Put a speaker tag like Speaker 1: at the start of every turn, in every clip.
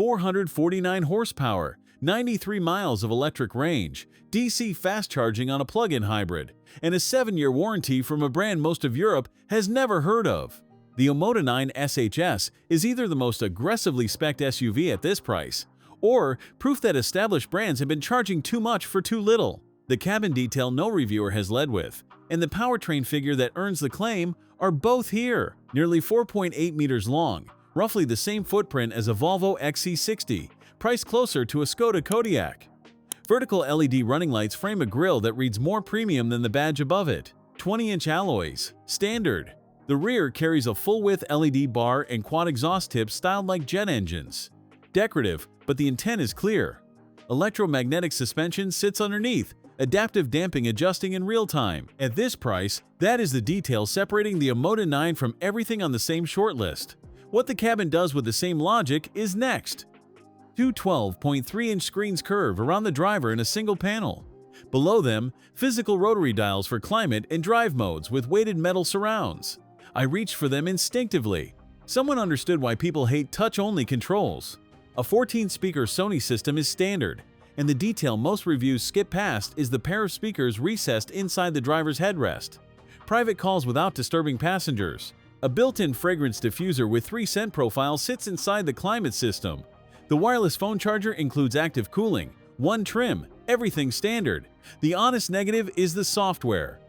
Speaker 1: 449 horsepower, 93 miles of electric range, DC fast charging on a plug-in hybrid, and a 7-year warranty from a brand most of Europe has never heard of. The Omoda 9 SHS is either the most aggressively spec'd SUV at this price, or proof that established brands have been charging too much for too little. The cabin detail no reviewer has led with, and the powertrain figure that earns the claim are both here. Nearly 4.8 meters long, roughly the same footprint as a Volvo XC60, priced closer to a Skoda Kodiaq. Vertical LED running lights frame a grille that reads more premium than the badge above it. 20-inch alloys, standard. The rear carries a full-width LED bar and quad exhaust tips styled like jet engines. Decorative, but the intent is clear. Electromagnetic suspension sits underneath, adaptive damping adjusting in real time. At this price, that is the detail separating the Omoda 9 from everything on the same shortlist. What the cabin does with the same logic is next. Two 12.3-inch screens curve around the driver in a single panel. Below them, physical rotary dials for climate and drive modes with weighted metal surrounds. I reached for them instinctively. Someone understood why people hate touch-only controls. A 14-speaker Sony system is standard, and the detail most reviews skip past is the pair of speakers recessed inside the driver's headrest. Private calls without disturbing passengers. A built-in fragrance diffuser with 3 scent profiles sits inside the climate system. The wireless phone charger includes active cooling, 1 trim, everything standard. The honest negative is the software.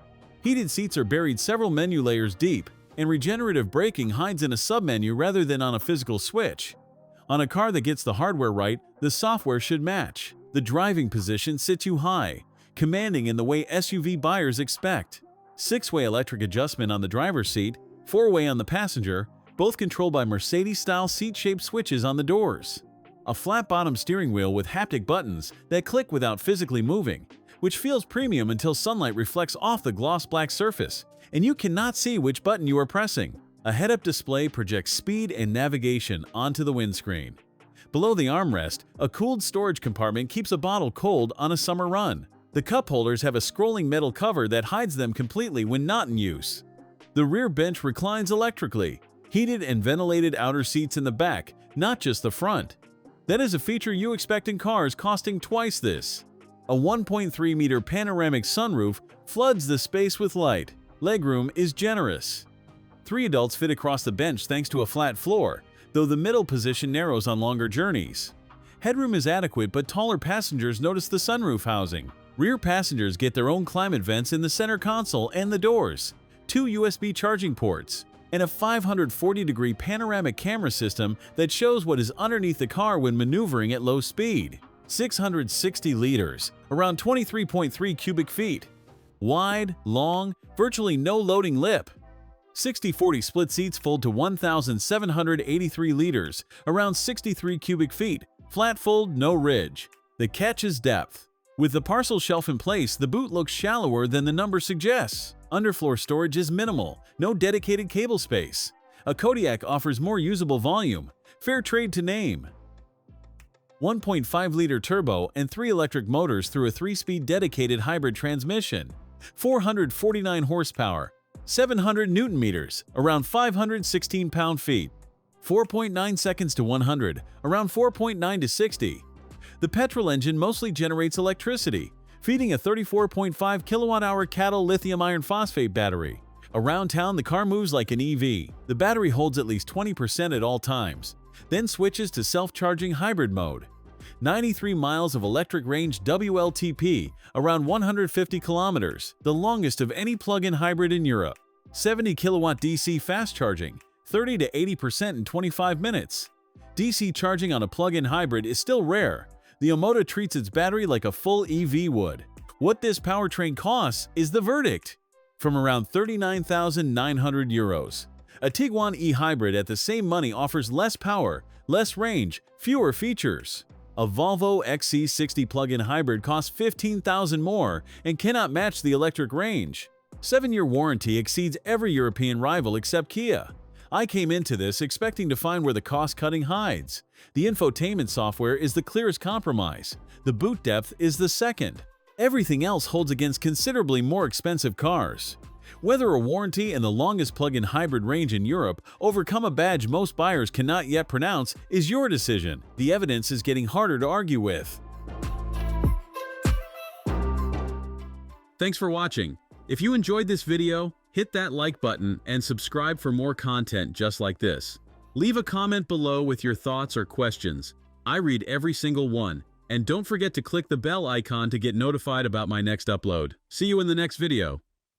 Speaker 1: Heated seats are buried several menu layers deep, and regenerative braking hides in a submenu rather than on a physical switch. On a car that gets the hardware right, the software should match. The driving position sits you high, commanding in the way SUV buyers expect. 6-way electric adjustment on the driver's seat, 4-way on the passenger, both controlled by Mercedes-style seat-shaped switches on the doors. A flat-bottom steering wheel with haptic buttons that click without physically moving, which feels premium until sunlight reflects off the gloss black surface, and you cannot see which button you are pressing. A head-up display projects speed and navigation onto the windscreen. Below the armrest, a cooled storage compartment keeps a bottle cold on a summer run. The cup holders have a scrolling metal cover that hides them completely when not in use. The rear bench reclines electrically, heated and ventilated outer seats in the back, not just the front. That is a feature you expect in cars costing twice this. A 1.3-meter panoramic sunroof floods the space with light. Legroom is generous. 3 adults fit across the bench thanks to a flat floor, though the middle position narrows on longer journeys. Headroom is adequate, but taller passengers notice the sunroof housing. Rear passengers get their own climate vents in the center console and the doors, 2 USB charging ports, and a 540-degree panoramic camera system that shows what is underneath the car when maneuvering at low speed. 660 liters, around 23.3 cubic feet. Wide, long, virtually no loading lip. 60/40 split seats fold to 1,783 liters, around 63 cubic feet. Flat fold, no ridge. The catch is depth. With the parcel shelf in place, the boot looks shallower than the number suggests. Underfloor storage is minimal, no dedicated cable space. A Kodiaq offers more usable volume. Fair trade to name. 1.5-liter turbo and 3 electric motors through a 3-speed dedicated hybrid transmission. 449 horsepower, 700 Newton-meters, around 516 pound-feet. 4.9 seconds to 100, around 4.9 to 60. The petrol engine mostly generates electricity, feeding a 34.5 kilowatt-hour CATL lithium iron phosphate battery. Around town, the car moves like an EV. The battery holds at least 20% at all times, then switches to self-charging hybrid mode. 93 miles of electric range WLTP, around 150 kilometers, the longest of any plug-in hybrid in Europe. 70 kilowatt DC fast charging, 30 to 80% in 25 minutes. DC charging on a plug-in hybrid is still rare. The Omoda treats its battery like a full EV would. What this powertrain costs is the verdict. From around 39,900 euros. A Tiguan eHybrid at the same money offers less power, less range, fewer features. A Volvo XC60 plug-in hybrid costs 15,000 more and cannot match the electric range. 7-year warranty exceeds every European rival except Kia. I came into this expecting to find where the cost-cutting hides. The infotainment software is the clearest compromise. The boot depth is the second. Everything else holds against considerably more expensive cars. Whether a warranty and the longest plug-in hybrid range in Europe overcome a badge most buyers cannot yet pronounce is your decision. The evidence is getting harder to argue with. Thanks for watching. If you enjoyed this video, hit that like button and subscribe for more content just like this. Leave a comment below with your thoughts or questions. I read every single one. And don't forget to click the bell icon to get notified about my next upload. See you in the next video.